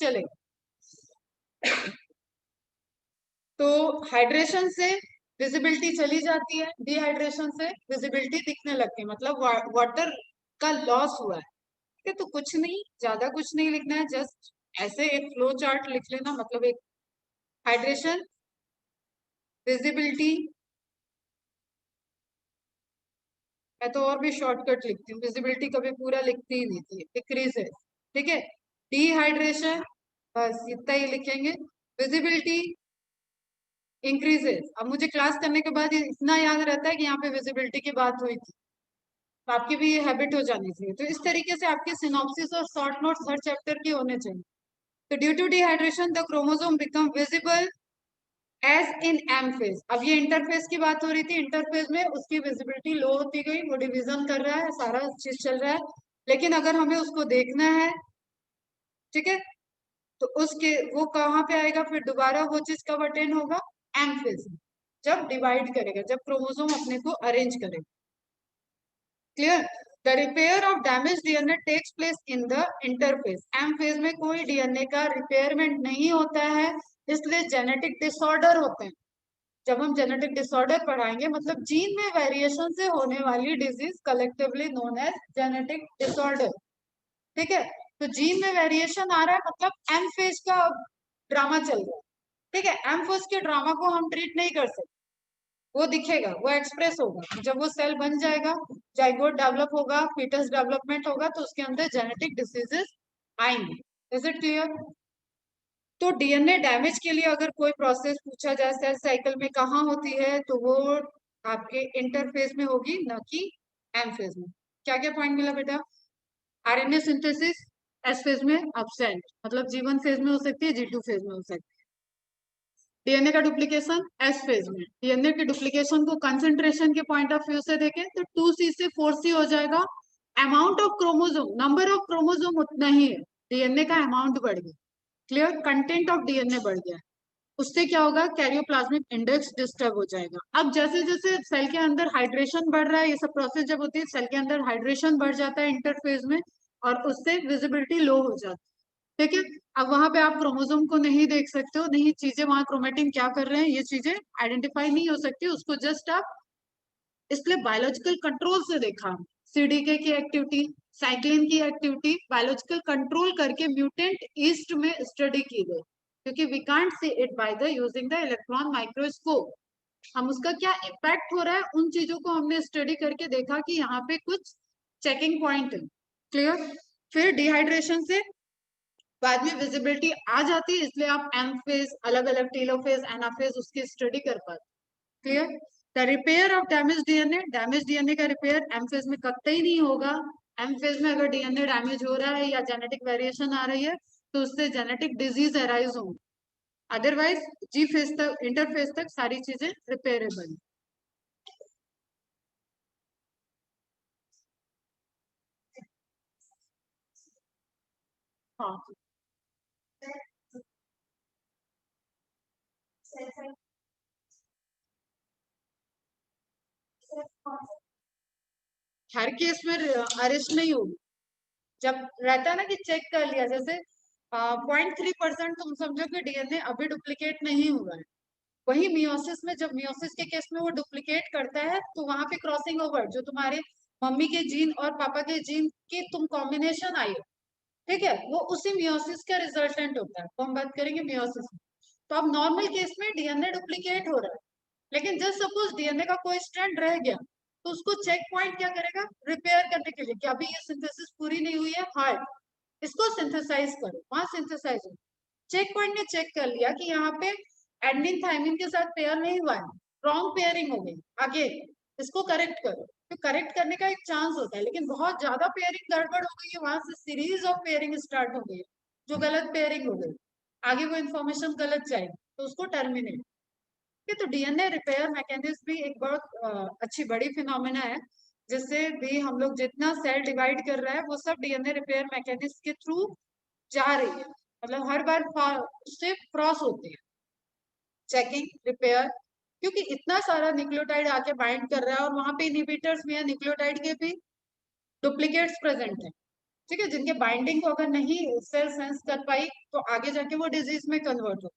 चलेगा। तो हाइड्रेशन से विजिबिलिटी चली जाती है, डिहाइड्रेशन से विजिबिलिटी दिखने लगती है, मतलब वाटर का लॉस हुआ है। ठीक है, तो कुछ नहीं, ज्यादा कुछ नहीं लिखना है, जस्ट ऐसे एक फ्लो चार्ट लिख लेना, मतलब एक हाइड्रेशन, विजिबिलिटी, मैं तो और भी शॉर्टकट लिखती हूँ, विजिबिलिटी कभी पूरा लिखती ही नहीं थी, डिक्रीजेस। ठीक है, डिहाइड्रेशन, बस इतना ही लिखेंगे, विजिबिलिटी इंक्रीजेस। अब मुझे क्लास करने के बाद इतना याद रहता है कि यहाँ पे विजिबिलिटी की बात हुई थी, तो आपकी भी ये हैबिट हो जानी चाहिए। तो इस तरीके से आपके सिनॉप्सिस और शॉर्ट नोट्स हर चैप्टर के होने चाहिए। तो due to dehydration the chromosome become visible as in M phase. अब ये इंटरफेस की बात हो रही थी, इंटरफेस में उसकी विजिबिलिटी लो होती गई, वो डिवीजन कर रहा है, सारा चीज चल रहा है, लेकिन अगर हमें उसको देखना है, ठीक है, तो उसके वो कहाँ पे आएगा फिर दोबारा, वो चीज कब अटेन होगा, एम फेज में, जब डिवाइड करेगा, जब क्रोमोसोम अपने को अरेंज करेगा। Clear? The repair of damage DNA takes place in the interface. M phase में कोई डीएनए का रिपेयरमेंट नहीं होता है, इसलिए जेनेटिक डिसऑर्डर होते हैं। जब हम जेनेटिक डिसऑर्डर पढ़ाएंगे, मतलब जीन में वेरिएशन से होने वाली disease collectively known as genetic disorder. ठीक है, तो जीन में वेरिएशन आ रहा है, मतलब एम फेज का ड्रामा चल रहा है। ठीक है, एम फेज के ड्रामा को हम ट्रीट नहीं कर सकते, वो दिखेगा, वो एक्सप्रेस होगा जब वो सेल बन जाएगा, जाइगोट डेवलप होगा, फीटस डेवलपमेंट होगा, तो उसके अंदर जेनेटिक डिसीजेस आएंगे। Is it clear? तो डीएनए डैमेज के लिए अगर कोई प्रोसेस पूछा जाए सेल साइकिल में कहाँ होती है, तो वो आपके इंटरफेज में होगी, न कि एम फेज में। क्या क्या पॉइंट मिला बेटा? आरएनए सिंथेसिस एस फेज में अब्सेंट, मतलब जी1 फेज में हो सकती है, जी2 फेज में हो सकती है। डीएनए का डुप्लीकेशन एस फेज में। डीएनए के डुप्लीकेशन को कंसंट्रेशन के पॉइंट ऑफ व्यू से देखें तो 2C से 4C हो जाएगा। Amount of chromosome, number of chromosome उतना ही है, डीएनए का अमाउंट बढ़ गया। क्लियर? कंटेंट ऑफ डीएनए बढ़ गया, उससे क्या होगा, कैरियोप्लाज्मिक इंडेक्स डिस्टर्ब हो जाएगा। अब जैसे जैसे सेल के अंदर हाइड्रेशन बढ़ रहा है, ये सब प्रोसेस जब होती है, सेल के अंदर हाइड्रेशन बढ़ जाता है इंटरफेज में, और उससे विजिबिलिटी लो हो जाती है। ठीक है, अब वहां पे आप क्रोमोसोम को नहीं देख सकते हो, नहीं चीजें वहां क्रोमेटिन क्या कर रहे हैं, ये चीजें आइडेंटिफाई नहीं हो सकती, उसको जस्ट आप, इसलिए बायोलॉजिकल कंट्रोल से देखा, सीडीके की एक्टिविटी, साइक्लिन की एक्टिविटी बायोलॉजिकल कंट्रोल करके म्यूटेंट ईस्ट में स्टडी की गई, क्योंकि we can't see it by the using the electron microscope. हम उसका क्या इम्पैक्ट हो रहा है, उन चीजों को हमने स्टडी करके देखा कि यहाँ पे कुछ चेकिंग पॉइंट है। क्लियर? फिर डिहाइड्रेशन से बाद में विजिबिलिटी आ जाती है, इसलिए आप एम फेज, अलग अलग टीलोफेज, एनाफेज उसकी स्टडी कर पाते। Clear? The repair of damage DNA का रिपेयर एम फेज में कतई नहीं होगा। एम फेज में अगर डीएनए डैमेज हो रहा है या जेनेटिक वेरिएशन आ रही है, तो उससे जेनेटिक डिजीज अराइज होंगे, अदरवाइज जी फेज तक, इंटरफेज तक सारी चीजें रिपेयरेबल। हाँ, हर केस में अरेस्ट नहीं होगी, जब रहता है ना कि चेक कर लिया, जैसे 0.3% तुम समझो कि डीएनए अभी डुप्लीकेट नहीं हुआ है, वही मियोसिस में, जब मियोसिस के केस में वो डुप्लीकेट करता है, तो वहां पे क्रॉसिंग ओवर, जो तुम्हारे मम्मी के जीन और पापा के जीन की तुम कॉम्बिनेशन आई हो, ठीक है, वो उसी मियोसिस का रिजल्टेंट होता है, तो हम बात करेंगे मियोसिस में। तो अब नॉर्मल केस में डीएनए डुप्लीकेट हो रहा है, लेकिन जस्ट सपोज डीएनए का कोई स्ट्रैंड रह गया, तो उसको चेक पॉइंट क्या करेगा, रिपेयर करने के लिए कि अभी ये सिंथेसिस पूरी नहीं हुई है, हार्ड, इसको सिंथेसाइज करो, वहां सिंथेसाइज हो। चेक पॉइंट ने चेक कर लिया कि यहाँ पे एडनिन थाइमिन के साथ पेयर नहीं हुआ है, रॉन्ग पेयरिंग हो गई, आगे इसको करेक्ट करो। तो करेक्ट करने का एक चांस होता है, लेकिन बहुत ज्यादा पेयरिंग गड़बड़ हो गई है, वहां से सीरीज ऑफ पेयरिंग स्टार्ट हो गई है, जो गलत पेयरिंग हो गई, आगे वो इन्फॉर्मेशन गलत जाएगी, तो उसको टर्मिनेट। तो डीएनए रिपेयर मैकेनिज्म भी एक बहुत अच्छी बड़ी फिनोमेना है, जिससे भी हम लोग जितना सेल डिवाइड कर रहा है, वो सब डीएनए रिपेयर मैकेनिज्म के थ्रू जा रही है, मतलब हर बार उससे क्रॉस होती है चेकिंग, रिपेयर, क्योंकि इतना सारा न्यूक्लियोटाइड आके बाइंड कर रहा है, और वहां पे इनहिबिटर्स भी है न्यूक्लियोटाइड के भी, डुप्लीकेट्स प्रेजेंट है, ठीक है, जिनके बाइंडिंग को अगर नहीं सेल सेंस कर पाई तो आगे जाके वो डिजीज में कन्वर्ट हो।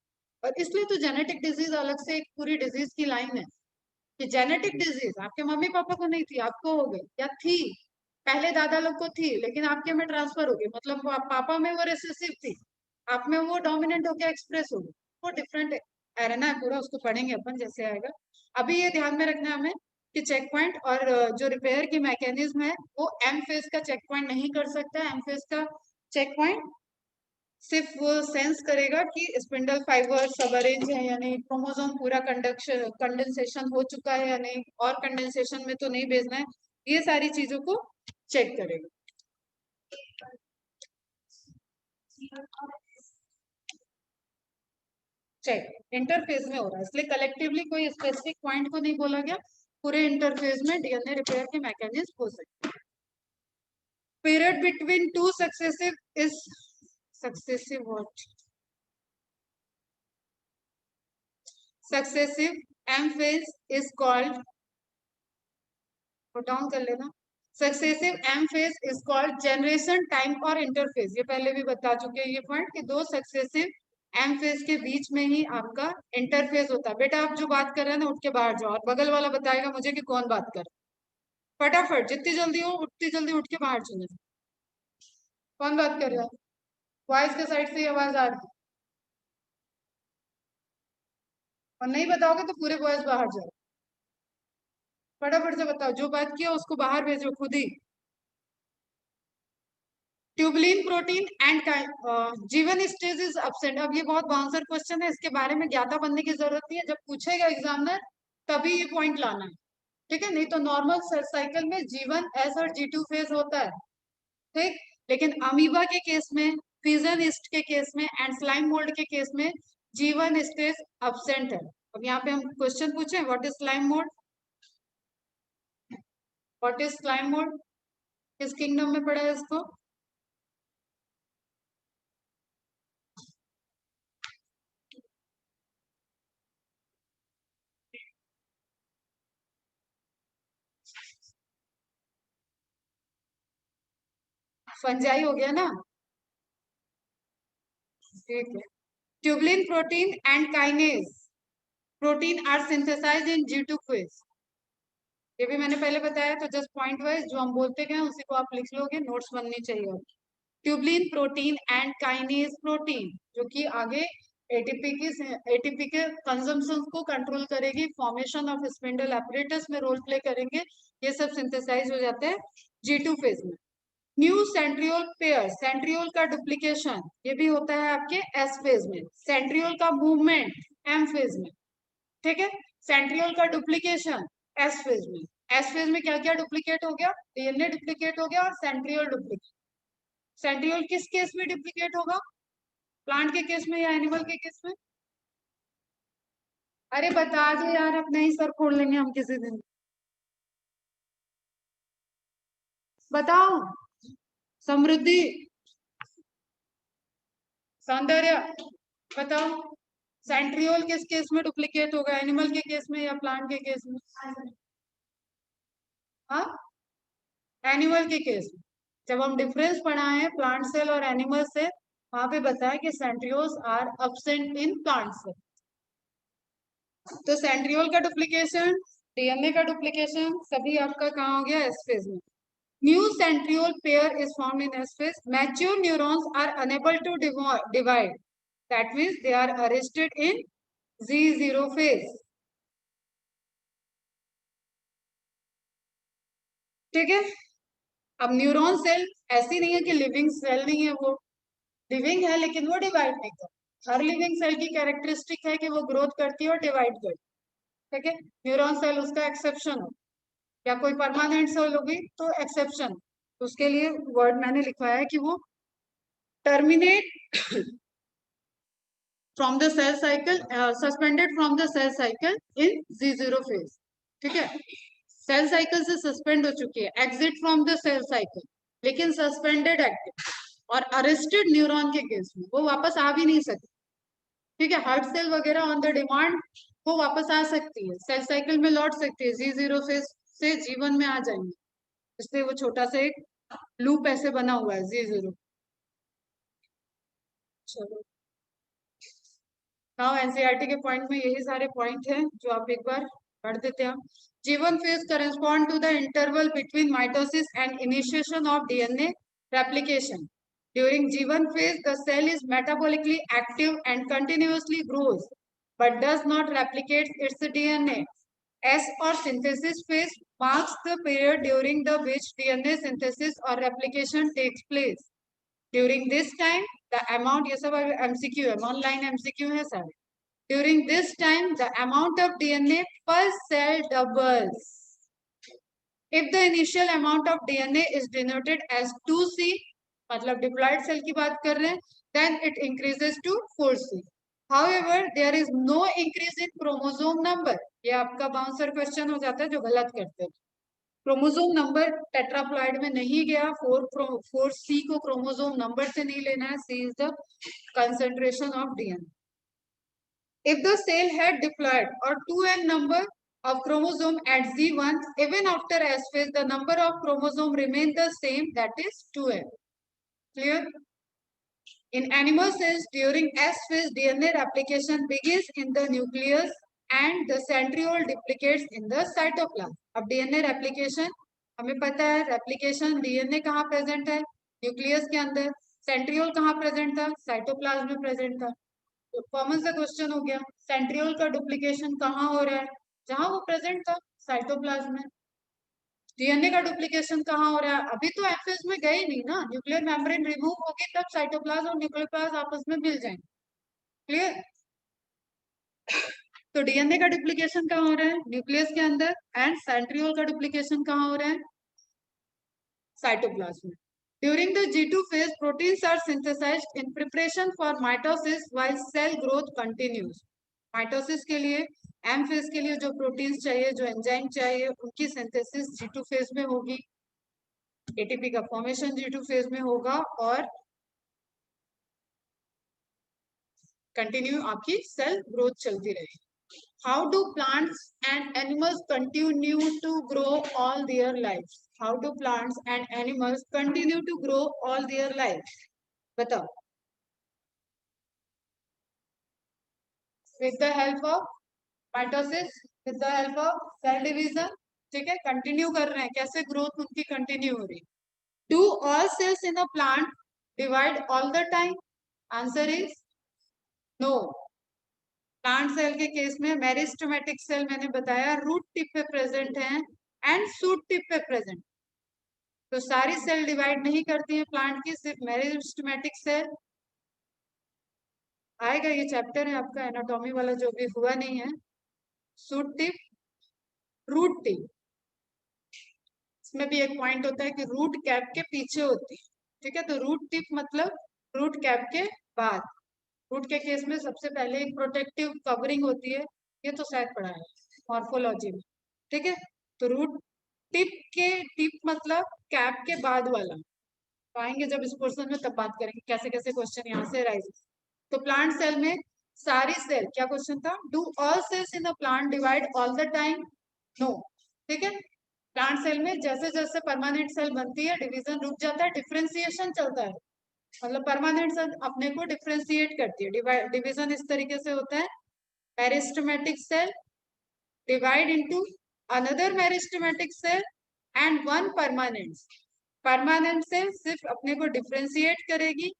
और इसलिए तो जेनेटिक डिजीज अलग से एक पूरी डिजीज की लाइन है कि जेनेटिक डिजीज आपके मम्मी पापा को नहीं थी, आपको हो गई, या थी पहले दादा लोग को थी लेकिन आपके में ट्रांसफर हो गई, मतलब पापा में वो रिसेसिव थी, आप में वो डोमिनेंट होकर एक्सप्रेस हो गई। वो डिफरेंट एरेना है पूरा, उसको पढ़ेंगे अपन जैसे आएगा। अभी ये ध्यान में रखना है हमें कि चेक पॉइंट और जो रिपेयर की मैकेनिज्म है वो एम फेज का चेक पॉइंट नहीं कर सकता। एम फेज का चेक पॉइंट सिर्फ वो सेंस करेगा कि स्पिंडल फाइबर सब अरेंज है या नहीं, क्रोमोसोम पूरा कंडक्शन कंडेंसेशन हो चुका है या नहीं, और कंडेंसेशन में तो नहीं भेजना है, ये सारी चीजों को चेक करेगा। चेक इंटरफेस में हो रहा है, इसलिए कलेक्टिवली कोई स्पेसिफिक पॉइंट को नहीं बोला गया, पूरे इंटरफेस में डीएनए रिपेयर के मैकेनिज्म हो सकते हैं। Period between two successive is successive what successive M phase is called, down कर लेना, successive M phase is called generation time और इंटरफेज। ये पहले भी बता चुके हैं ये पॉइंट कि दो सक्सेसिव एम फेज के बीच में ही आपका इंटरफेज होता है। बेटा आप जो बात कर रहे हैं ना उठ के बाहर जाओ, और बगल वाला बताएगा मुझे कि कौन बात कर रहा है। फटाफट जितनी जल्दी हो उतनी जल्दी उठ के बाहर चले जाओ। कौन बात कर रहा है? वॉइस के साइड से ही आवाज आ रही है, और नहीं बताओगे तो पूरे बॉयज बाहर जाओ। फटाफट से बताओ, जो बात किया उसको बाहर भेजो खुद ही। ट्यूबलिन प्रोटीन एंड जीवन स्टेज इज एब्सेंट। अब ये बहुत बाउंसर क्वेश्चन है, इसके बारे में ज्ञाता बनने की जरूरत नहीं है, जब पूछेगा एग्जामिनर तभी ये पॉइंट लाना है। ठीक है, नहीं तो नॉर्मल सेल साइकिल में G1 एस और G2 फेज होता है। ठीक, लेकिन अमीबा के केस में, फिजन ईस्ट के केस में एंड स्लाइम मोल्ड के केस में G1 स्टेज एब्सेंट है। अब यहाँ पे हम क्वेश्चन पूछे, what is slime mould, what is slime mould, किस किंगडम में पड़ा है इसको? फंजाई हो गया ना, ठीक है। Tubulin protein and kinase protein are synthesised in G2 phase. ये भी मैंने पहले बताया, तो जस्ट पॉइंट वाइज जो हम बोलते गए उसी को आप लिख लोगे, नोट्स बननी चाहिए। Tubulin protein and kinase protein जो कि आगे एटीपी के कंजम्पशन को कंट्रोल करेगी, फॉर्मेशन ऑफ स्पिंडल एपरेटस में रोल प्ले करेंगे, ये सब सिंथेसाइज हो जाते हैं G2 फेज में। न्यू सेंट्रियोल पेयर, सेंट्रियोल का डुप्लीकेशन ये भी होता है आपके एस फेज में, सेंट्रियोल का मूवमेंट एम फेज में। ठीक है, सेंट्रियोल का डुप्लीकेशन एस फेज में। एस फेज में क्या क्या डुप्लीकेट हो गया? डीएनए डुप्लीकेट हो गया और सेंट्रियोल डुप्लीकेट। सेंट्रियोल किस केस में डुप्लीकेट होगा, प्लांट के केस में या एनिमल के केस में? अरे बता दो यार, अपने ही सर फोड़ लेंगे हम किसी दिन। बताओ। समृद्धि, सौंदर्य, बताओ। सेंट्रियोल किस केस में डुप्लीकेट होगा, एनिमल के केस में या प्लांट के केस में? हाँ, एनिमल के केस में। जब हम डिफरेंस पढ़ाए प्लांट सेल और एनिमल सेल, वहां पे बताया कि centrioles are absent in plant cell. तो सेंट्रियोल का डुप्लीकेशन, डीएनए का डुप्लीकेशन सभी आपका कहाँ हो गया? एस फेज में। New centriole pair is formed in S phase. Mature neurons are unable to divide, that means they are arrested in Z0 phase. ठीक है, अब न्यूरॉन सेल ऐसी नहीं है कि लिविंग सेल नहीं है, वो लिविंग है लेकिन वो डिवाइड नहीं करती। हर लिविंग सेल की कैरेक्टरिस्टिक है कि वो ग्रोथ करती है और डिवाइड करती है। ठीक है, न्यूरॉन सेल उसका एक्सेप्शन हो, या कोई परमानेंट सेल होगी तो एक्सेप्शन, उसके लिए वर्ड मैंने लिखवाया है कि वो terminate from the cell cycle, suspended from the cell cycle in Z0 phase. ठीक है, सेल साइकिल से सस्पेंड हो चुकी है, exit from the cell cycle, लेकिन सस्पेंडेड एक्टिव। और अरेस्टेड न्यूरॉन के केस में वो वापस आ भी नहीं सकती। ठीक है, हार्ट सेल वगैरह ऑन द डिमांड वो वापस आ सकती है, सेल साइकिल में लौट सकती है, Z0 फेज से G1 में आ जाएंगे, इसलिए वो छोटा सा एक लूप ऐसे बना हुआ है Z0। चलो, नाउ एनसीईआरटी के पॉइंट में यही सारे पॉइंट हैं जो आप एक बार पढ़ देते हैं। G1 phase correspond to the interval between mitosis and initiation of DNA replication. During G1 phase, the cell is metabolically active and continuously grows, but does not replicate its DNA. S or synthesis phase marks the period during the which DNA synthesis or replication takes place. During this time, the amount, ये सब MCQ है, online MCQ है सारे। During this time, the amount of DNA per cell doubles. If the initial amount of DNA is denoted as 2C, मतलब diploid cell की बात कर रहे हैं, then it increases to 4C. However, there is no increase in chromosome number. ये आपका bouncer question हो जाता है जो गलत करते हैं। क्रोमोसोम नंबर टेट्राप्लॉइड में नहीं गया। 4C को क्रोमोसोम नंबर से नहीं लेना है। C is the concentration of DNA. If the cell had diploid or 2n number of chromosome at Z1, even after S phase, the number of chromosome remain the same, that is 2n. Clear? In animal cells, during S phase, DNA replication begins in the nucleus and the centriole duplicates in the cytoplasm. अब DNA replication हमें पता है, replication DNA कहाँ present है? Nucleus के अंदर। Centriole कहाँ present था? साइटोप्लाज्म में प्रेजेंट था। तो कॉमन सा क्वेश्चन हो गया, सेंट्रियोल का डुप्लीकेशन कहाँ हो रहा है? जहां वो प्रेजेंट था, साइटोप्लाज्म में। डीएनए का डुप्लीकेशन कहाँ हो रहा है? अभी तो एफेज में गए नहीं ना, न्यूक्लियर मेम्ब्रेन रिमूव होगी तब साइटोप्लाज्म और न्यूक्लियोप्लाज्म आपस में मिल जाएंगे। क्लियर? तो डीएनए का डुप्लीकेशन कहाँ हो रहा है? न्यूक्लियस के अंदर। एंड सेंट्रियोल का डुप्लीकेशन कहाँ हो रहा है? साइटोप्लाज्म में। During the G2 phase, proteins are synthesized in preparation for mitosis while cell growth continues. Mitosis के लिए, एम फेज के लिए जो प्रोटीन्स चाहिए, जो एंजाइम चाहिए, उनकी सिंथेसिस G2 फेज में होगी। एटीपी का फॉर्मेशन G2 फेज में होगा और कंटिन्यू आपकी सेल ग्रोथ चलती रहेगी। How do plants and animals continue to grow all their lives? How do plants and animals continue to grow all their lives? बताओ। With the help of mitosis, with the help of cell division। ठीक है, continue कर रहे हैं। कैसे growth उनकी continue हो रही? Do all cells in a plant divide all the time? Answer is no. Plant cell के केस में मेरिस्टेमेटिक सेल मैंने बताया रूट टिप पे प्रेजेंट है एंड शूट टिप पे प्रेजेंट। तो सारी सेल डिवाइड नहीं करती है प्लांट की, सिर्फ मेरिस्टेमेटिक सेल। आएगा, ये चैप्टर है आपका एनाटॉमी वाला जो भी हुआ नहीं है। Shoot tip, root tip. इसमें भी एक पॉइंट होता है कि रूट कैप के पीछे होती है। ठीक है, तो रूट टिप मतलब रूट कैप के बाद। रूट के केस में सबसे पहले एक प्रोटेक्टिव कवरिंग होती है, ये तो शायद पढ़ा है मॉर्फोलॉजी में। ठीक है, तो रूट टिप के, टिप मतलब कैप के बाद वाला। तो आएंगे जब इस पोर्शन में तब बात करेंगे कैसे कैसे क्वेश्चन यहाँ से राइज। तो प्लांट सेल में सारी सेल, क्या क्वेश्चन था? Do all cells in a plant divide all the time? No. ठीक है, प्लांट सेल में जैसे जैसे परमानेंट सेल बनती है डिवीजन रुक जाता है, डिफ्रेंसिएशन चलता है। मतलब परमानेंट सेल अपने को डिफ्रेंशिएट करती है। डिवीजन इस तरीके से होता है, meristematic cell divide into another meristematic cell and one permanent. Permanent cell सिर्फ अपने को डिफ्रेंशिएट करेगी,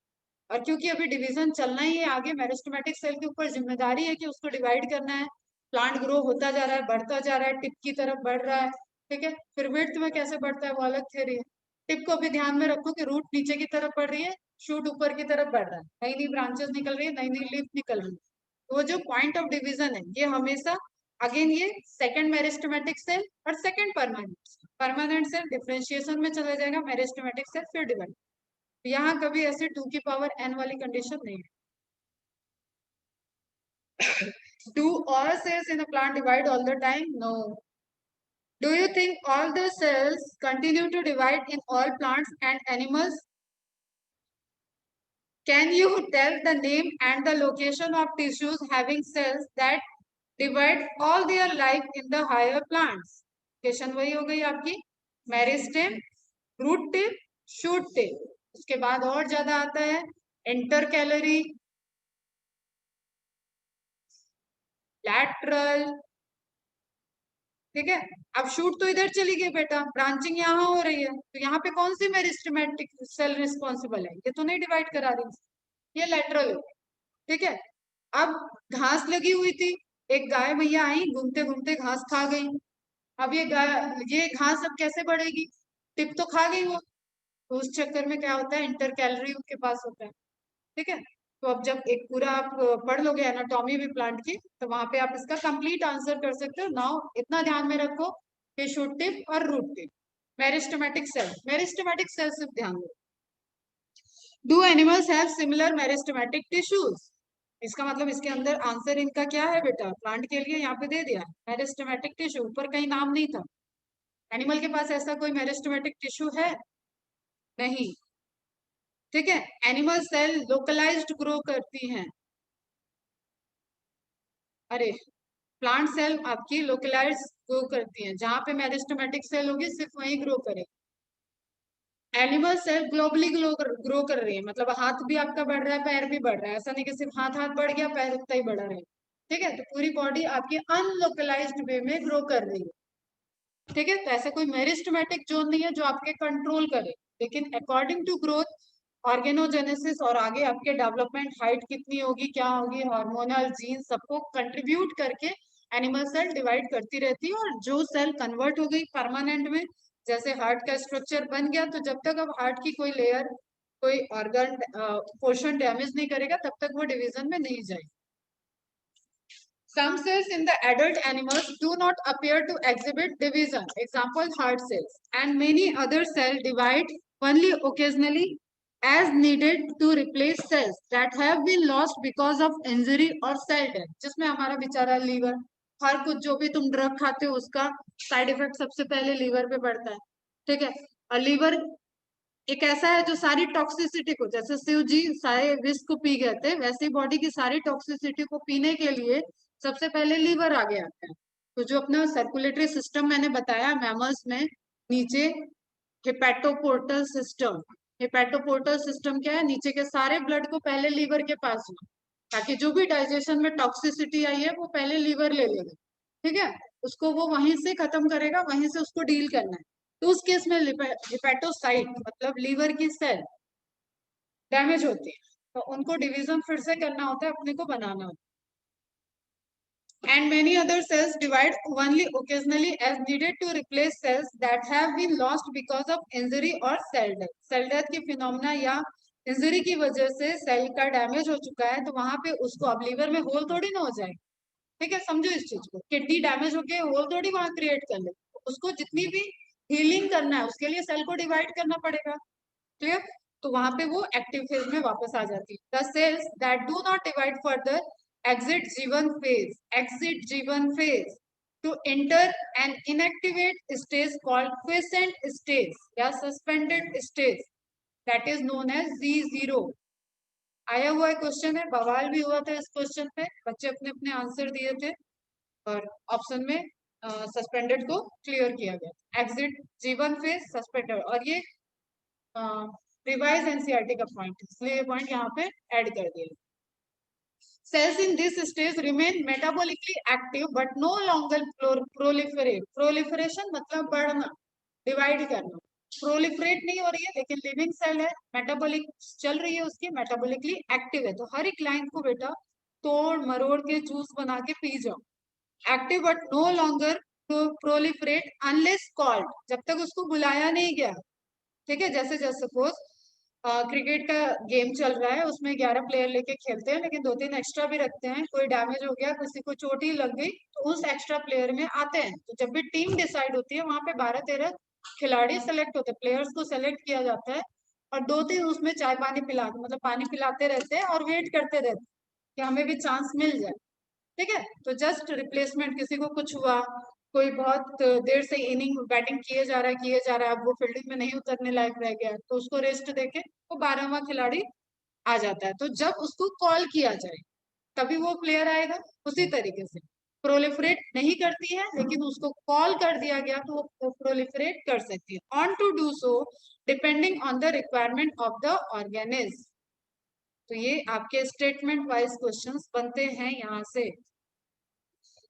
और क्योंकि अभी डिवीजन चलना ही है आगे, मेरिस्टेमेटिक सेल के ऊपर जिम्मेदारी है कि उसको डिवाइड करना है। प्लांट ग्रो होता जा रहा है, बढ़ता जा रहा है, टिप की तरफ बढ़ रहा है। ठीक है, फिर विड्थ में कैसे बढ़ता है वो अलग थ्योरी है। टिप को भी ध्यान में रखो कि रूट नीचे की तरफ बढ़ रही है, शूट ऊपर की तरफ बढ़ रहा है, नई नई ब्रांचेस निकल रही है, नई नई लीफ निकल रही है। तो वो जो पॉइंट ऑफ डिवीजन है ये हमेशा, अगेन ये सेकंड मेरिस्टेमेटिक सेल और सेकंड परमानेंट सेल डिफ्रेंशिएशन में चला जाएगा, मेरिस्टेमेटिक सेल फिर डिवाइड। यहाँ कभी ऐसे 2 की पावर n वाली कंडीशन नहीं है। Do all cells in a plant divide all the time? No. Do you think all the cells continue to divide in all plants and animals? Can you tell the name and the location of tissues having cells that divide all their life in the higher plants? Question वही हो गई आपकी, meristem, root tip, shoot tip, उसके बाद और ज्यादा आता है इंटर कैलोरी, लैटरल। ठीक है, अब शूट तो इधर चली गई बेटा, ब्रांचिंग यहाँ हो रही है, तो यहाँ पे कौन सी मेरिस्टेमेटिक सेल रिस्पॉन्सिबल है, ये तो नहीं डिवाइड करा रही, ये लेटरल हो। ठीक है, अब घास लगी हुई थी, एक गाय मैया आई घूमते घूमते घास खा गई। अब ये गाय, ये घास अब कैसे बढ़ेगी, टिप तो खा गई वो, तो उस चक्कर में क्या होता है, इंटर कैलोरी के पास होता है। ठीक है, तो अब जब एक पूरा आप पढ़ लोगे एनाटॉमी भी प्लांट की, तो वहां पे आप इसका कंप्लीट आंसर कर सकते हो। नाउ इतना ध्यान में रखो कि शूट टिप और root tip, meristematic cell, meristematic cell सिर्फ ध्यान दो। Do animals have similar meristematic tissues, इसका मतलब इसके अंदर आंसर इनका क्या है बेटा, प्लांट के लिए यहाँ पे दे दिया मेरिस्टेमेटिक टिश्यू, ऊपर कहीं नाम नहीं था। एनिमल के पास ऐसा कोई मेरिस्टेमेटिक टिश्यू है नहीं। ठीक है, एनिमल सेल लोकलाइज्ड ग्रो करती हैं, अरे प्लांट सेल आपकी लोकलाइज ग्रो करती हैं, जहां पे मेरिस्टेमेटिक सेल होगी सिर्फ वहीं ग्रो करे। एनिमल सेल ग्लोबली ग्रो कर रही है, मतलब हाथ भी आपका बढ़ रहा है, पैर भी बढ़ रहा है, ऐसा नहीं कि सिर्फ हाथ हाथ बढ़ गया पैर उतना ही बढ़ा रहे। ठीक है, तो पूरी बॉडी आपकी अनलोकलाइज्ड वे में ग्रो कर रही है। ठीक है, तो ऐसा कोई मेरिस्टेमेटिक जोन नहीं है जो आपके कंट्रोल करे, लेकिन अकॉर्डिंग टू ग्रोथ, ऑर्गेनोजेनेसिस और आगे आपके डेवलपमेंट, हाइट कितनी होगी, क्या होगी, हार्मोनल जीन सबको कंट्रीब्यूट करके एनिमल सेल डिवाइड करती रहती है। और जो सेल कन्वर्ट हो गई परमानेंट में, जैसे हार्ट का स्ट्रक्चर बन गया, तो जब तक अब हार्ट की कोई लेयर, कोई ऑर्गन पोर्शन डैमेज नहीं करेगा, तब तक वो डिवीजन में नहीं जाएगी। Some cells in the adult animals do not appear to exhibit division. Example, heart cells. And many other cells divide only occasionally as needed to replace cells that have been lost because of injury or cell death. जिसमें हमारा बेचारा liver, हर कुछ जो भी तुम drug खाते हो उसका साइड इफेक्ट सबसे पहले लीवर पे पड़ता है। ठीक है, और लीवर एक ऐसा है जो सारी टॉक्सिसिटी को, जैसे शिव जी सारे विष को पी गए थे, वैसे ही बॉडी की सारी टॉक्सिसिटी को पीने के लिए सबसे पहले लीवर आगे आता है। तो जो अपना सर्कुलेटरी सिस्टम मैंने बताया मैमल्स में, नीचे हिपैटोपोर्टल सिस्टम, हिपैटोपोर्टल सिस्टम क्या है, नीचे के सारे ब्लड को पहले लीवर के पास हो, ताकि जो भी डाइजेशन में टॉक्सिसिटी आई है वो पहले लीवर ले लेगा। ठीक है, उसको वो वहीं से खत्म करेगा, वहीं से उसको डील करना है। तो उस केस में हिपैटोसाइट मतलब लीवर की सेल डैमेज होती है, तो उनको डिवीजन फिर से करना होता है, अपने को बनाना होता है। And many other cells divide only occasionally as needed to replace cells that have been lost because of injury or cell death. Cell death की फिनोमिना या इंजरी की वजह से सेल का डैमेज हो चुका है, तो वहां पे उसको, अब लीवर में होल थोड़ी ना हो जाए। ठीक है, समझो इस चीज को, किडनी डैमेज हो गई, होल थोड़ी वहां क्रिएट कर ले, उसको जितनी भी हीलिंग करना है उसके लिए सेल को डिवाइड करना पड़ेगा। क्लियर, तो वहां पे वो एक्टिव फेज में वापस आ जाती है। The cells that do not divide further exit G1 phase, exit G1 phase to enter an inactivate stage called quiescent stage या suspended stage, that is known as Z0। आया हुआ क्वेश्चन है, बवाल भी हुआ था इस क्वेश्चन पे, बच्चे अपने अपने आंसर दिए थे और ऑप्शन में सस्पेंडेड को क्लियर किया गया। एग्जिट G1 फेज सस्पेंडेड, और ये रिवाइज एनसीईआरटी का पॉइंट, इसलिए ये पॉइंट यहाँ पे ऐड कर दिया। Cells in this stage remain metabolically active but no longer proliferate. Proliferation मतलब बढ़ना, डिवाइड करना। प्रोलिफरेट नहीं हो रही है, लेकिन लिविंग सेल है, मेटाबॉलिक चल रही है उसकी, मेटाबॉलिकली एक्टिव है। तो हर एक लाइन को बेटा तोड़ मरोड़ के जूस बना के पी जाओ। Active but no longer proliferate unless called, जब तक उसको बुलाया नहीं गया। ठीक है, जैसे जैसे सपोज क्रिकेट का गेम चल रहा है, उसमें 11 प्लेयर लेके खेलते हैं, लेकिन 2-3 एक्स्ट्रा भी रखते हैं, कोई डैमेज हो गया, किसी को चोट ही लग गई, तो उस एक्स्ट्रा प्लेयर में आते हैं। तो जब भी टीम डिसाइड होती है, वहां पे 12-13 खिलाड़ी सेलेक्ट होते हैं, प्लेयर्स को सेलेक्ट किया जाता है, और 2-3 उसमें चाय पानी पिला, मतलब पानी पिलाते रहते हैं और वेट करते रहते हैं कि हमें भी चांस मिल जाए। ठीक है, तो जस्ट रिप्लेसमेंट, किसी को कुछ हुआ, कोई बहुत देर से इनिंग बैटिंग किए जा रहा है, अब वो फील्डिंग में नहीं उतरने लायक रह गया, तो उसको रेस्ट देके वो 12वां खिलाड़ी आ जाता है। तो जब उसको कॉल किया जाए तभी वो प्लेयर आएगा, उसी तरीके से प्रोलिफरेट नहीं करती है, लेकिन उसको कॉल कर दिया गया तो वो प्रोलिफरेट कर सकती है। On to do so depending on the requirement of the organism. तो ये आपके स्टेटमेंट वाइज क्वेश्चंस बनते हैं यहाँ से।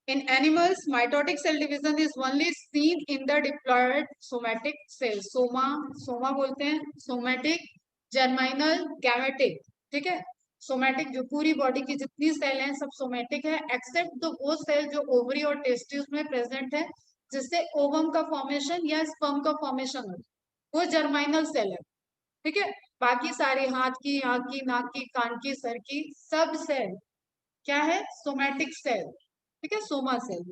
In animals, mitotic cell division is only seen in the diploid somatic cells. Soma बोलते हैं, सोमेटिक, जर्माइनल, गैमेटिक, ठीक है। सोमेटिक जो पूरी बॉडी की जितनी सेल हैं सब सोमेटिक है, एक्सेप्ट तो वो सेल जो ओवरी और टेस्टिस में प्रेजेंट है, जिससे ओवम का फॉर्मेशन या स्पर्म का फॉर्मेशन हो, वो जर्माइनल सेल है, ठीक है। बाकी सारी हाथ की, आंख की, नाक की, कान की, सर की सब सेल क्या है, सोमेटिक सेल, ठीक है, soma cell.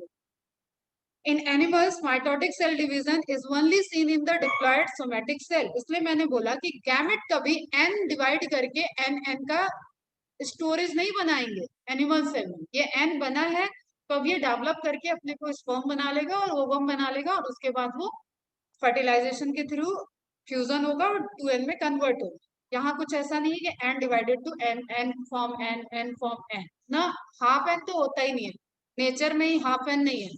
In animals mitotic cell division is only seen in the diploid somatic cell. इसलिए मैंने बोला कि गैमेट कभी एन डिवाइड करके एन एन का स्टोरेज नहीं बनाएंगे एनिमल सेल में। ये एन बना है तो अब ये डेवलप करके अपने को स्पर्म बना लेगा और ओवम बना लेगा, और उसके बाद वो फर्टिलाइजेशन के थ्रू फ्यूजन होगा और 2n में कन्वर्ट होगा। यहाँ कुछ ऐसा नहीं है कि n divided to n, n form n, n form n ना, हाफ एन तो होता ही नहीं है, नेचर में ही हाफ एन नहीं है।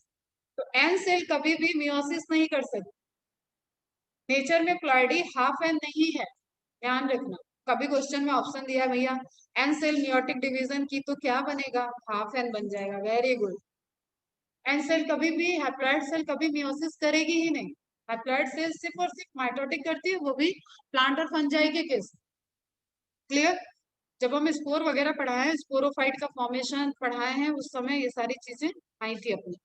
तो एन सेल कभी भी मियोसिस नहीं कर सकती, नेचर में प्लॉइडी हाफ एन नहीं है, ध्यान रखना। कभी क्वेश्चन में ऑप्शन दिया है भैया एन सेल मियोटिक डिवीजन की, तो क्या बनेगा, हाफ एन बन जाएगा, वेरी गुड। एन सेल कभी भी, हैप्लॉइड सेल कभी मियोसिस करेगी ही नहीं। हैप्लॉइड सेल सिर्फ और सिर्फ माइटोटिक करती है, वो भी प्लांट और फंजाई के केस। क्लियर। जब हम स्पोर वगैरह पढ़ाए हैं, स्पोरोफाइट का फॉर्मेशन पढ़ाए हैं, उस समय ये सारी चीजें आई थी अपनी।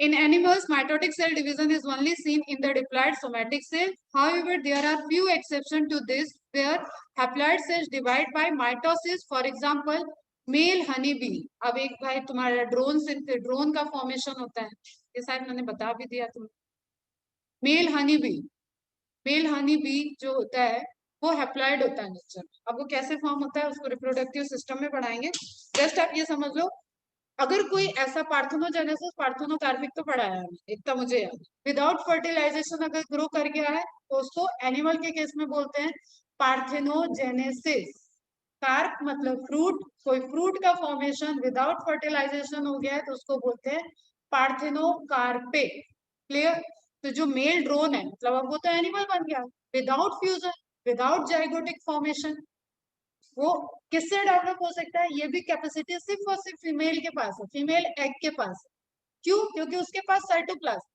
In animals, mitotic cell division is only seen in the diploid somatic cell. However, there are few exceptions to this where haploid cells divide by mitosis. For example, male honey bee. अब एक भाई तुम्हारा drone का formation होता है, ये शायद मैंने बता भी दिया तुम्हें। Male honey bee, male honey bee जो होता है वो हैप्लॉइड होता है नेचर में। अब वो कैसे फॉर्म होता है उसको रिप्रोडक्टिव सिस्टम में पढ़ाएंगे। जस्ट आप ये समझ लो, अगर कोई ऐसा पार्थेनोजेनेसिस, पार्थेनोकार्पिक तो पढ़ाया है इतना मुझे याद, विदाउट फर्टिलाइजेशन अगर ग्रो कर गया है तो उसको एनिमल के केस में बोलते हैं पार्थेनोजेनेसिस। कार्प मतलब फ्रूट, कोई फ्रूट का फॉर्मेशन विदाउट फर्टिलाइजेशन हो गया है तो उसको बोलते हैं पार्थेनोकार्पिक। क्लियर। तो जो मेल ड्रोन है मतलब अब वो तो एनिमल बन गया without fusion, without zygotic formation. वो किससे डेवलप हो सकता है, ये भी कैपेसिटी सिर्फ और सिर्फ फीमेल के पास है, फीमेल एग के पास है। क्यों, क्योंकि उसके पास साइटोप्लाज्म,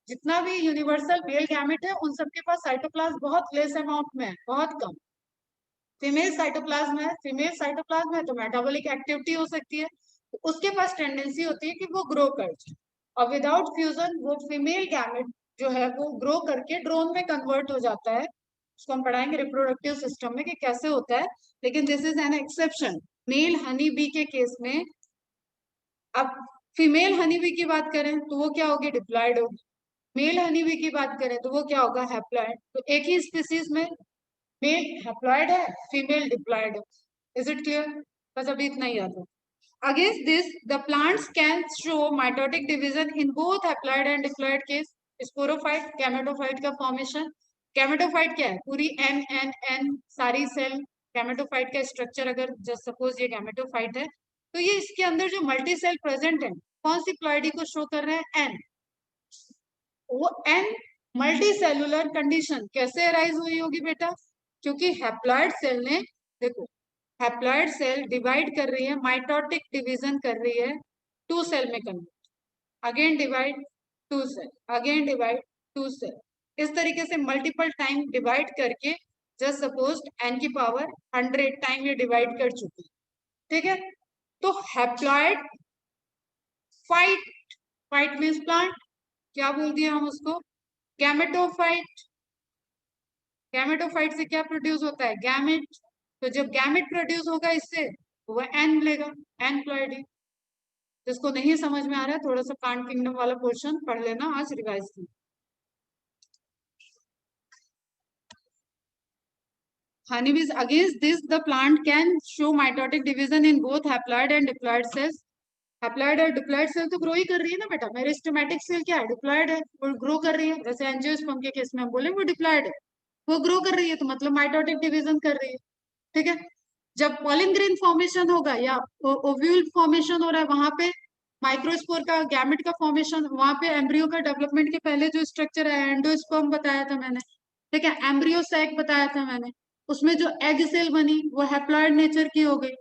जितना भी यूनिवर्सल मेल गैमेट है उन सबके पास साइटोप्लाज्म बहुत लेस अमाउंट में है, बहुत कम। फीमेल साइटोप्लाज्म है, फीमेल साइटोप्लाज्म है तो मेटाबॉलिक एक्टिविटी हो सकती है, तो उसके पास टेंडेंसी होती है कि वो ग्रो कर जाए। और विदाउट फ्यूजन वो फीमेल गैमेट जो है वो ग्रो करके ड्रोन में कन्वर्ट हो जाता है। उसको हम पढ़ाएंगे रिप्रोडक्टिव सिस्टम में कि कैसे होता है, लेकिन this is an exception male honey bee के केस में। अब फीमेल हनी बी की बात करें तो वो क्या होगी, डिप्लॉयड होगी। मेल हनी बी की बात करें तो वो क्या होगा, हैप्लॉयड। तो एक ही स्पीसीज में मेल हैप्लॉयड है, फीमेल डिप्लॉयड है। इज इट क्लियर, बस अभी इतना ही याद है। Against this, the plants can show mitotic division in both haploid and diploid case. Sporophyte, gametophyte का formation. Gametophyte क्या है, पूरी n सारी सेल gametophyte का स्ट्रक्चर। अगर जस्ट सपोज ये gametophyte है तो ये इसके अंदर जो मल्टी सेल प्रेजेंट है कौन सी प्लॉइडी को शो कर रहे हैं, n। वो n मल्टी सेलुलर कंडीशन कैसे अराइज हुई होगी बेटा, क्योंकि हैप्लॉइड सेल ने, देखो हैप्लॉइड सेल डिवाइड कर रही है, माइटोटिक डिवीजन कर रही है, 2 सेल में convert, again divide 2 cell, again divide 2 cell, इस तरीके से मल्टीपल टाइम डिवाइड करके जस्ट सपोज n की पावर 100 टाइम ये डिवाइड कर चुकी है, ठीक है। तो haploid phyte, phyte means plant, क्या बोल दिया हम उसको, गैमेटोफाइट। गैमेटोफाइट से क्या प्रोड्यूस होता है, गैमेट। तो जब गैमेट प्रोड्यूस होगा इससे तो वह एन मिलेगा, एन प्लॉइडी। जिसको नहीं समझ में आ रहा है थोड़ा सा प्लांट किंगडम वाला पोर्शन पढ़ लेना आज रिवाइज की। Honeybees, against this, the plant can show mitotic division in both haploid and diploid cells. Haploid और डिप्लॉइड सेल तो ग्रो ही कर रही है ना बेटा, मेरिस्टेमेटिक सेल क्या है, डिप्लॉइड है, वो ग्रो कर रही है। जैसे एंजियोस्पर्म के केस में हम बोले वो डिप्लॉइड है, वो ग्रो कर रही है तो मतलब माइटोटिक डिवीजन कर रही है, ठीक है। जब पॉलिन ग्रेन फॉर्मेशन होगा या ओव्यूल फॉर्मेशन हो रहा है वहां पे माइक्रोस्पोर का गैमेट का फॉर्मेशन, वहां पे एम्ब्रियो का डेवलपमेंट के पहले जो स्ट्रक्चर है एंडोस्पर्म बताया था मैंने, ठीक है, एम्ब्रियो सैक बताया था मैंने, उसमें जो एग सेल बनी वो हैप्लॉइड नेचर की हो गई,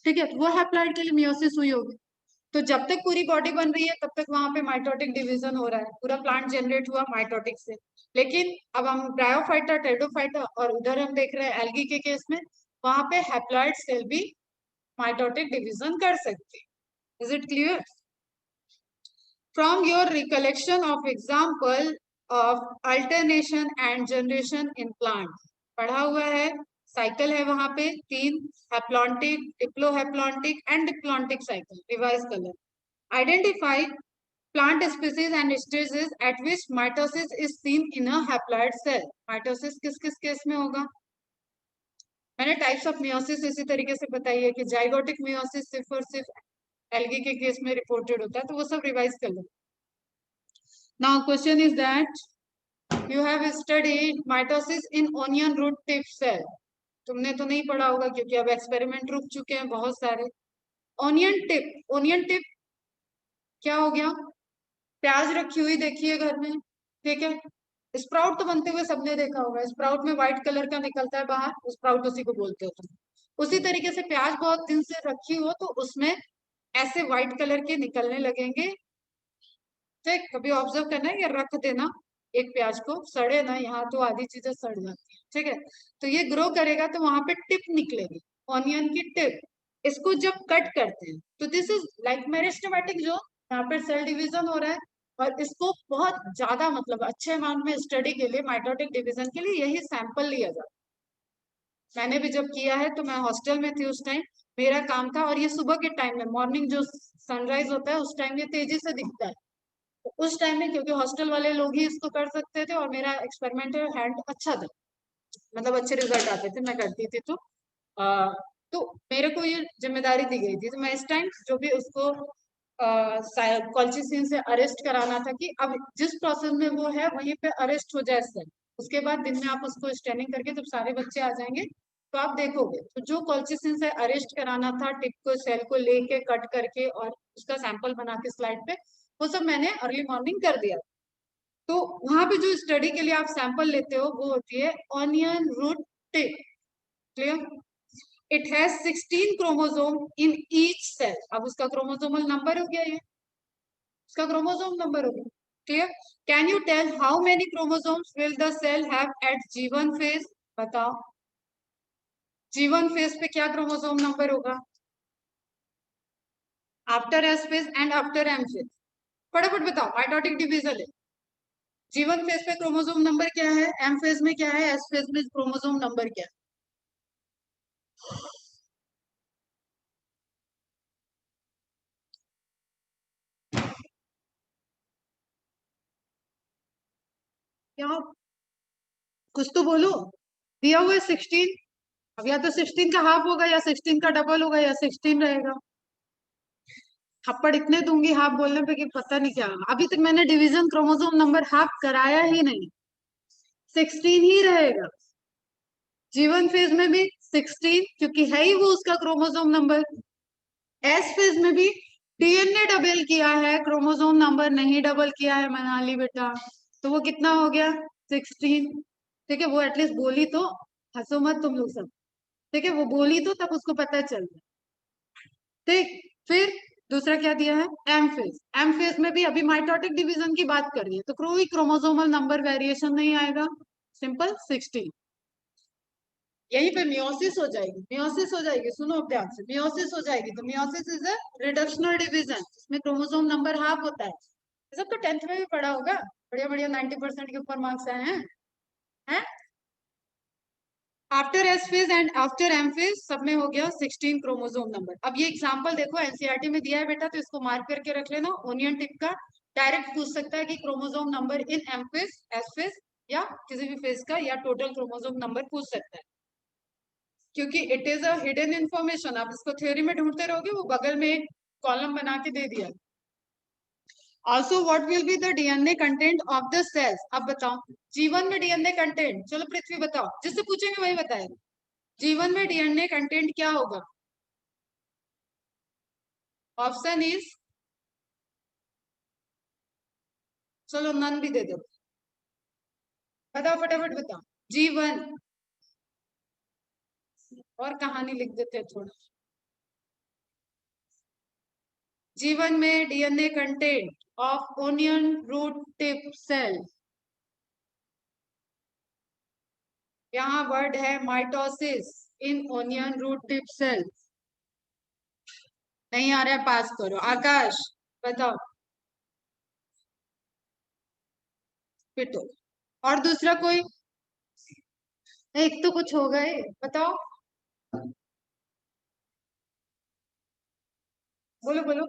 ठीक है, वो हैप्लॉइड के लिए मियोसिस हुई होगी। तो जब तक पूरी बॉडी बन रही है तब तक वहां पे माइटोटिक डिवीजन हो रहा है, पूरा प्लांट जनरेट हुआ माइटोटिक से। लेकिन अब हम ब्रायोफाइटा, टेरिडोफाइटा और उधर हम देख रहे हैं एल्गी के केस में, वहां पे हैप्लॉइड सेल भी माइटोटिक डिवीजन कर सकते हैं। Is it clear? From your recollection of example of alternation and generation in plant, पढ़ा हुआ है, साइकिल है वहां पे तीन, haplontic, diplohaplontic and diplontic cycle, revise कर लें। Identify plant species and stages at which mitosis is seen in a haploid cell. mitosis किस किस केस में होगा? मैंने टाइप्स ऑफ मियोसिस इसी तरीके से बताई है कि जाइगोटिक मियोसिस सिर्फ और सिर्फ एल्गी के केस में रिपोर्टेड होता है, तो वो सब रिवाइज कर लो। Now question is that you have studied mitosis in onion root tip cell. तुमने तो नहीं पढ़ा होगा क्योंकि अब एक्सपेरिमेंट रुक चुके हैं बहुत सारे। ओनियन टिप क्या हो गया? प्याज रखी हुई देखिए घर में, ठीक है, स्प्राउट तो बनते हुए सबने देखा होगा, स्प्राउट में व्हाइट कलर का निकलता है बाहर, स्प्राउट उसी को बोलते हो तुम। उसी तरीके से प्याज बहुत दिन से रखी हो तो उसमें ऐसे व्हाइट कलर के निकलने लगेंगे, ठीक, कभी ऑब्जर्व करना है, या रख देना एक प्याज को, सड़े ना, यहाँ तो आधी चीजें सड़ जाती है, ठीक है, तो ये ग्रो करेगा तो वहां पे टिप निकलेगी, ऑनियन की टिप। इसको जब कट करते हैं तो this is like meristematic zone, यहाँ पे सेल डिवीजन हो रहा है, और इसको बहुत ज्यादा मतलब अच्छे अमाउंट में स्टडी के लिए, माइटोटिक डिवीजन के लिए यही सैंपल लिया जाता है। मैंने भी जब किया है तो मैं हॉस्टल में थी उस टाइम, मेरा काम था, और ये सुबह के टाइम में, मॉर्निंग जो सनराइज होता है उस टाइम ये तेजी से दिखता है, उस टाइम में क्योंकि हॉस्टल वाले लोग ही इसको कर सकते थे, और मेरा एक्सपेरिमेंटल हैंड अच्छा था, मतलब अच्छे रिजल्ट आते थे, मैं करती थी, आ, तो मेरे को ये जिम्मेदारी दी गई थी, तो मैं इस टाइम जो भी उसको कॉल्चिसिन से अरेस्ट कराना था कि अब जिस प्रोसेस में वो है वहीं पे अरेस्ट हो जाए सेल, उसके बाद दिन में आप उसको स्टैनिंग करके जब सारे बच्चे आ जाएंगे तो आप देखोगे, तो जो कॉल्चिसिन से अरेस्ट कराना था टिप को, सेल को लेके कट करके और उसका सैंपल बना के स्लाइड पे, वो सब मैंने अर्ली मॉर्निंग कर दिया। तो वहां पे जो स्टडी के लिए आप सैंपल लेते हो वो होती है onion root tip, clear? It has 16 chromosome in each cell, अब उसका क्रोमोसोमल नंबर हो गया, ये उसका क्रोमोसोम नंबर हो गया, clear? Can you tell how many chromosomes will the cell have at G1 phase? बताओ, G1 फेज पे क्या क्रोमोसोम नंबर होगा? After S phase and after M phase, फटाफट बताओ, माइटोटिक डिवीजन है, G1 फेज पे क्रोमोसोम नंबर क्या है, एम फेज में क्या है, एस फेज में क्रोमोसोम नंबर क्या है? क्या, कुछ तो बोलो, दिया हुआ है 16, अब या तो 16 का हाफ होगा या 16 का डबल होगा या 16 रहेगा। थप्पड़ इतने दूंगी हाफ बोलने पे कि पता नहीं क्या, अभी तक मैंने डिवीजन क्रोमोसोम नंबर हाफ कराया ही नहीं, 16 ही रहेगा। जीवन फेज में भी 16 क्योंकि है ही वो उसका क्रोमोसोम नंबर, एस फेज में भी डीएनए डबल किया है, क्रोमोसोम नंबर नहीं डबल किया है मनाली बेटा, तो वो कितना हो गया, 16, ठीक है, वो एटलीस्ट बोली तो, हंसो मत तुम लोग सब, ठीक है, वो बोली तो तब उसको पता चल गया, ठीक। फिर दूसरा क्या दिया है, एम फेज, एम फेज में भी अभी माइटोटिक डिवीजन की बात कर रही है तो कोई क्रोमोसोमल नंबर वेरिएशन नहीं आएगा, सिंपल 16। यहीं पे मियोसिस हो जाएगी, मियोसिस हो जाएगी, सुनो ध्यान से, मियोसिस हो जाएगी, तो meiosis is a reductional division, इसमें क्रोमोसोम नंबर हाफ होता है, ये सब तो 10th में भी पढ़ा होगा, बढ़िया बढ़िया 90% के ऊपर मार्क्स आए हैं, हैं? After S phase and after M phase सब में हो गया 16 क्रोमोसोम नंबर। अब ये एग्जांपल देखो एनसीईआरटी में दिया है बेटा, तो इसको मार्क करके रख लेना, ओनियन टिप का डायरेक्ट पूछ सकता है कि chromosome number in M phase, S phase, या किसी भी फेज का, या टोटल क्रोमोसोम नंबर पूछ सकता है, क्योंकि it is a hidden information, आप इसको थ्योरी में ढूंढते रहोगे, वो बगल में एक कॉलम बना के दे दिया। Also what will be the DNA content of the cells, अब बताओ, जीवन में डीएनए कंटेंट, चलो पृथ्वी बताओ, जिससे पूछेंगे वही बताएगा, जीवन में डीएनए कंटेंट क्या होगा? ऑप्शन इज चलो नन भी दे दो। बताओ फटाफट बताओ। जीवन। और कहानी लिख देते हैं थोड़ा। जीवन में DNA content of onion root tip cell. यहाँ वर्ड है mitosis in onion root tip cell. नहीं आ रहा है, पास करो। आकाश बताओ। पिटो। और दूसरा कोई? एक तो कुछ होगा ही, बताओ। बोलो बोलो।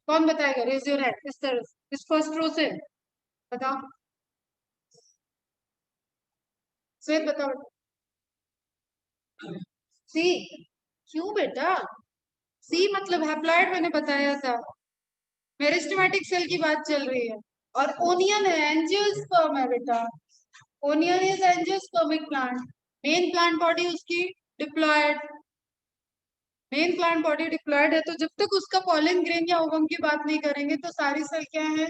कौन बताएगा? Raise your hand. इस तरफ, इस फर्स्ट रो से बताओ। श्वेत बताओ। सी। क्यों बेटा? सी मतलब हैप्लॉइड, मैंने बताया था। मेरिस्टेमेटिक सेल की बात चल रही है। और ओनियन है, एंजियोस्पर्म है बेटा। Onion is angiospermic plant. Main plant body उसकी diploid. Main plant body diploid है, तो जब तक उसका पॉलन ग्रेन या ओवम की बात नहीं करेंगे तो सारी सेल क्या है?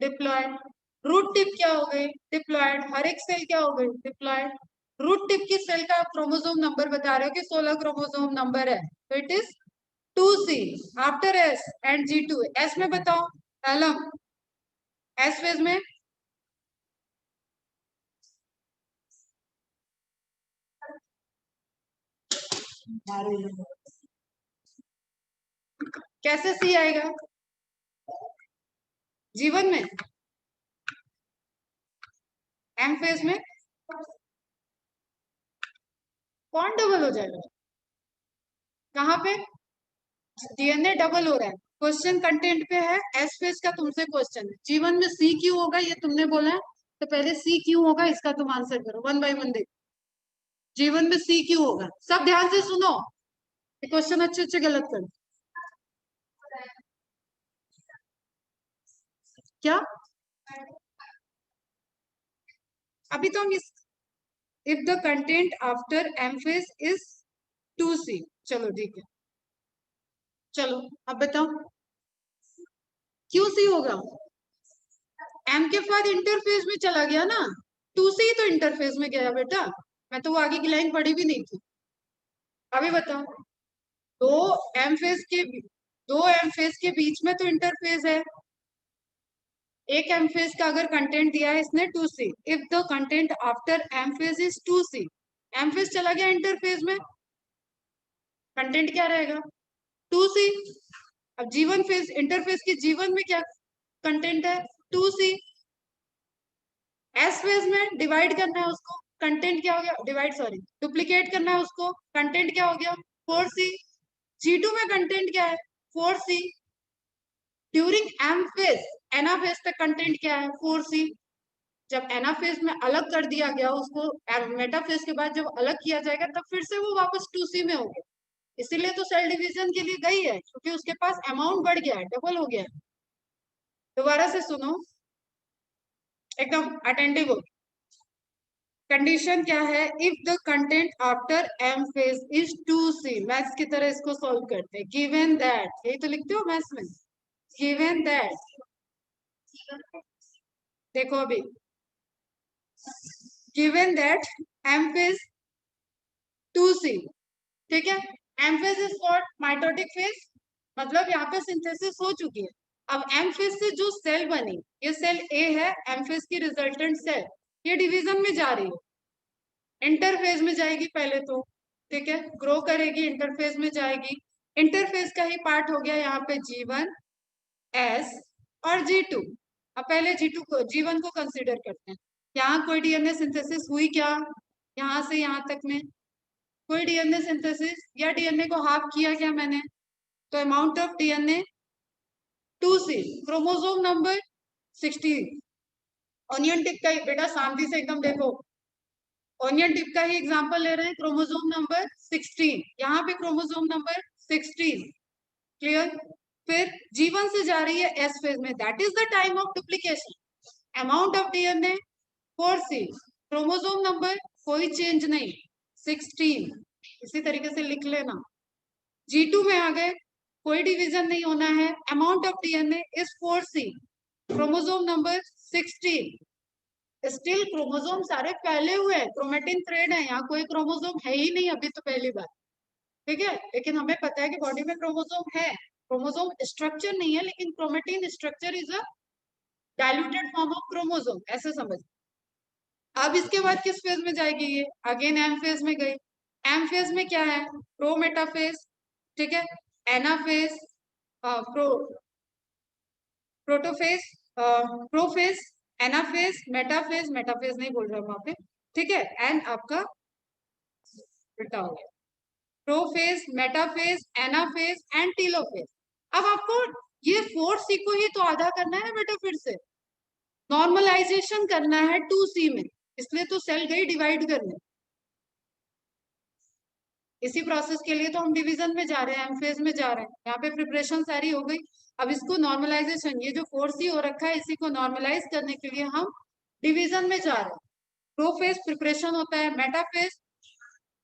डिप्लॉयड। रूट टिप क्या हो गई? डिप्लॉयड। हर एक सेल क्या हो गई? डिप्लॉयड। रूट टिप की सेल का आप क्रोमोसोम नंबर बता रहे हो कि 16 क्रोमोसोम नंबर है, तो it is 2C। After S and G2। S में बताओ। एलम। एस फेज में कैसे सी आएगा? जीवन में एम फेज में कौन डबल हो जाएगा? कहाँ पे? डीएनए डबल हो रहा है। क्वेश्चन कंटेंट पे है, एस फेज का तुमसे क्वेश्चन है। जीवन में सी क्यों होगा ये तुमने बोला है, तो पहले सी क्यों होगा इसका तुम आंसर करो, वन बाय वन देखो। जीवन में सी क्यों होगा? सब ध्यान से सुनो, ये क्वेश्चन अच्छे अच्छे गलत कर। क्या? अभी तो हम इस if the content after M phase is 2C। चलो ठीक है। चलो अब बताओ क्यों सी होगा? एम के बाद इंटरफेस में चला गया ना, 2C ही तो इंटरफेस में गया बेटा। मैं तो वो आगे की लाइन पढ़ी भी नहीं थी। अभी बताओ। दो एम फेज के दो एम फेज के बीच में तो इंटरफेस है। एक एम फेज का अगर कंटेंट दिया है इसने 2C, if the content after M phase is 2C, M phase चला गया इंटरफेज में, कंटेंट क्या रहेगा? 2C। अब जीवन फेज, इंटरफेस की जीवन में क्या कंटेंट है? 2C। एस फेज में डिवाइड करना है उसको, कंटेंट क्या हो गया? डिवाइड सॉरी, डुप्लीकेट करना है उसको, कंटेंट क्या हो गया? 4C। G2 में कंटेंट क्या है? 4C। During M phase, anaphase तक कंटेंट क्या है? 4C। जब एनाफेज में अलग कर दिया गया उसको, मेटाफेज के बाद जब अलग किया जाएगा तब फिर से वो वापस 2C में हो गया। इसीलिए तो सेल डिवीजन के लिए गई है, क्योंकि उसके पास अमाउंट बढ़ गया है, डबल हो गया है। दोबारा से सुनो, एकदम अटेंटिव हो। कंडीशन क्या है? If the content after M phase is 2C, maths की तरह इसको सॉल्व करते हैं। गिवन दैट, यही तो लिखते हो मैथ्स में। गिवन दैट, देखो अभी, given that M phase 2C, ठीक है। M phase is what? Mitotic phase, मतलब यहाँ पे सिंथेसिस हो चुकी है। अब एम फेज से जो सेल बनी, ये सेल ए है, एम फेज की रिजल्टेंट सेल, ये डिवीजन में जा रही है, इंटरफेज में जाएगी पहले तो, ठीक है, ग्रो करेगी, इंटरफेज में जाएगी। इंटरफेज का ही पार्ट हो गया यहाँ पे G1, S और G2। अब पहले G2 को, G1 को कंसिडर करते हैं। यहाँ कोई डीएनए सिंथेसिस हुई क्या? यहाँ से यहाँ तक में कोई डीएनए सिंथेसिस या डीएनए को हाफ किया क्या मैंने? तो amount of DNA 2C। Chromosome number 16। Onion tip का ही बेटा, शांति से एकदम देखो, ऑनियन टिप का ही एग्जांपल ले रहे हैं। क्रोमोसोम नंबर 16, यहाँ पे क्रोमोसोम नंबर 16। क्लियर? फिर G1 से जा रही है एस फेज में, that is the time of duplication. Amount of DNA 4C। Chromosome number कोई चेंज नहीं, 16। इसी तरीके से लिख लेना। G2 में आ गए, कोई डिवीजन नहीं होना है, amount of DNA is 4C। Chromosome number 16, still chromosome सारे फैले हुए हैं, क्रोमेटिन थ्रेड है, यहाँ कोई क्रोमोसोम है ही नहीं अभी तो पहली बार, ठीक है। लेकिन हमें पता है कि बॉडी में क्रोमोसोम है, क्रोमोसोम स्ट्रक्चर नहीं है, लेकिन chromatin structure is a diluted form of chromosome, ऐसे समझ। अब इसके बाद किस फेज में जाएगी ये, अगेन एम फेज में गई। एम फेज में क्या है, प्रो मेटाफेज, ठीक है, anaphase, pro protophase, prophase, anaphase, metaphase, metaphase नहीं बोल रहा वहां पे, ठीक है, एंड आपका उल्टा हो गया, prophase, metaphase, anaphase and telophase. अब आपको ये 4C को ही तो आधा करना है बेटा, फिर से नॉर्मलाइजेशन करना है 2C में, इसलिए तो सेल गई डिवाइड करने। इसी प्रोसेस के लिए तो हम डिवीजन में जा रहे हैं, एम फेज में जा रहे हैं, यहाँ पे प्रिपरेशन सारी हो गई। अब इसको नॉर्मलाइजेशन, ये जो 4C हो रखा है इसी को नॉर्मलाइज करने के लिए हम डिवीजन में जा रहे हैं। प्रोफेज प्रिपरेशन होता है, मेटाफेज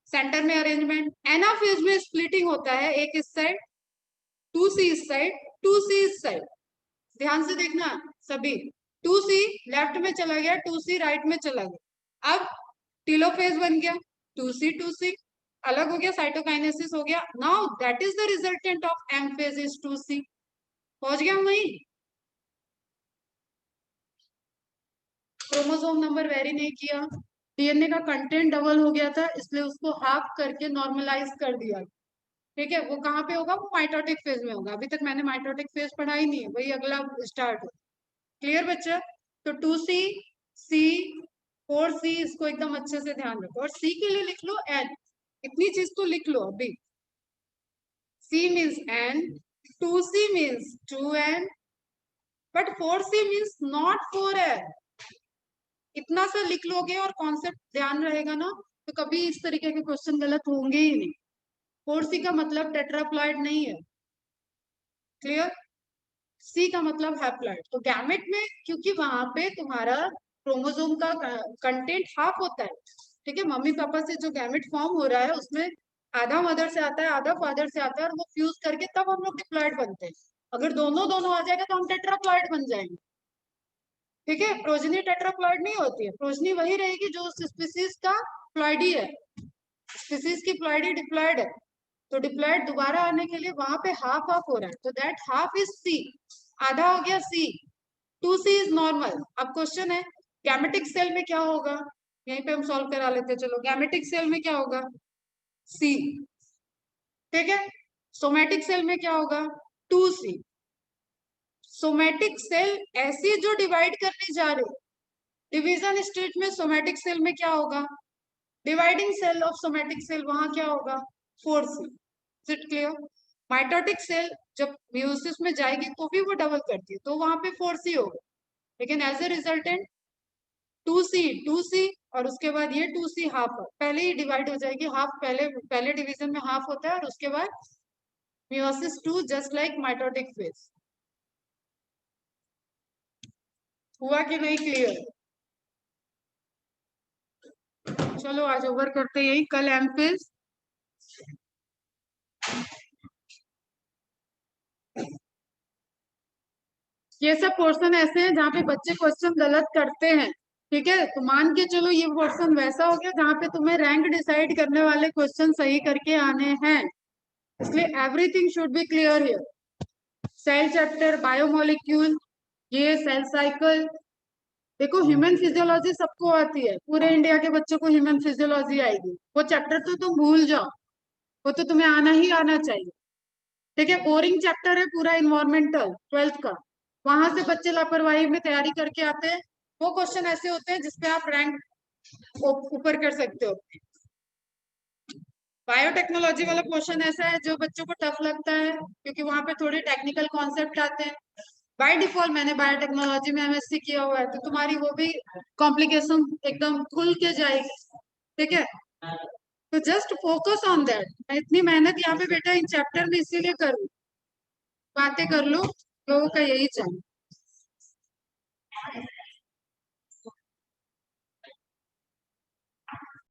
सेंटर में अरेंजमेंट, एनाफेज में स्प्लिटिंग होता है, एक इस साइड, 2C इस साइड, 2C इस साइड, ध्यान से देखना सभी, 2C लेफ्ट में चला गया, 2C राइट में चला गया। अब टीलोफेज बन गया, 2C अलग हो गया, साइटोकाइनेसिस हो गया, now that is the resultant of M phase is 2C। पहुंच गया वही, क्रोमोसोम नंबर वेरी नहीं किया, डीएनए का कंटेंट डबल हो गया था, इसलिए उसको हाफ करके नॉर्मलाइज कर दिया, ठीक है। वो कहाँ पे होगा, वो माइटोटिक फेज में होगा, अभी तक मैंने माइटोटिक फेज पढ़ा ही नहीं है, वही अगला स्टार्ट हो। क्लियर बच्चा, तो 2C, C, 4C, इसको एकदम अच्छे से ध्यान रखो, और C के लिए लिख लो N, इतनी चीज तो लिख लो अभी, C means N, 2C means 2N, but 4C means not 4N, इतना सा लिख लोगे और कॉन्सेप्ट ध्यान रहेगा ना, तो कभी इस तरीके के क्वेश्चन गलत होंगे ही नहीं। 4C का मतलब टेट्राप्लॉइड नहीं है, क्लियर। C का मतलब हैप्लॉइड, तो गैमेट में क्योंकि वहां पे तुम्हारा क्रोमोसोम का कंटेंट हाफ होता है, ठीक है, मम्मी पापा से जो गैमेट फॉर्म हो रहा है उसमें आधा मदर से आता है, आधा फादर से आता है, और वो फ्यूज करके तब हम लोग डिप्लॉइड बनते हैं। अगर दोनों दोनों आ जाएगा तो हम टेट्राप्लॉइड बन जाएंगे, ठीक है। प्रोजनी टेट्राप्लॉइड नहीं होती है, प्रोजनी वही रहेगी जो उस स्पीसीज का प्लॉइडी है, स्पीसीज की प्लॉइडी डिप्लॉइड है, तो डिप्लॉइड दोबारा आने के लिए वहां पे हाफ हाफ हो रहा है, तो दैट हाफ इज C, आधा हो गया C, 2C इज नॉर्मल। अब क्वेश्चन है गैमेटिक सेल में क्या होगा, यहीं पे हम सॉल्व करा लेते हैं, चलो गैमेटिक सेल में क्या होगा, C, ठीक है। सोमेटिक सेल में क्या होगा, 2C। सोमेटिक सेल ऐसी जो डिवाइड करने जा रहे, डिवीजन स्टेज में सोमेटिक सेल में क्या होगा, dividing cell of somatic cell, वहां क्या होगा, 4C। It clear. Mitotic cell जब म्यूसिस में जाएगी तो भी वो डबल करती है, तो वहां पे 4C होगा, लेकिन एज ए रिजल्टेंट 2C और उसके बाद ये 2C हाफ पहले ही डिवाइड हो जाएगी, हाफ पहले पहले डिवीजन में हाफ होता है, और उसके बाद meiosis 2 just like mitotic phase. हुआ कि नहीं क्लियर, चलो आज ओवर करते यही, कल एम फेज। ये सब पोर्शन ऐसे हैं जहाँ पे बच्चे क्वेश्चन गलत करते हैं, ठीक है, तो मान के चलो ये पोर्शन वैसा हो गया जहाँ पे तुम्हें रैंक डिसाइड करने वाले क्वेश्चन सही करके आने हैं, इसलिए everything should be clear here. Cell chapter, biomolecule, ये सेल साइकिल, देखो ह्यूमन फिजियोलॉजी सबको आती है, पूरे इंडिया के बच्चों को ह्यूमन फिजियोलॉजी आएगी, वो चैप्टर तो तुम भूल जाओ, वो तो तुम्हें आना ही आना चाहिए, ठीक है। बोरिंग चैप्टर है पूरा इन्वायरमेंटल 12th का, वहां से बच्चे लापरवाही में तैयारी करके आते हैं, वो क्वेश्चन ऐसे होते हैं जिसपे आप रैंक ऊपर कर सकते हो। बायोटेक्नोलॉजी वाला क्वेश्चन ऐसा है जो बच्चों को टफ लगता है, क्योंकि वहां पे थोड़े टेक्निकल कॉन्सेप्ट आते हैं। बाय डिफॉल्ट मैंने बायोटेक्नोलॉजी में एमएससी किया हुआ है, तो तुम्हारी वो भी कॉम्प्लिकेशन एकदम खुल के जाएगी, ठीक है। तो जस्ट फोकस ऑन दैट, मैं इतनी मेहनत यहाँ पे बेटा इन चैप्टर में इसीलिए करूँ, बातें कर लो, लोगों का यही चाहिए।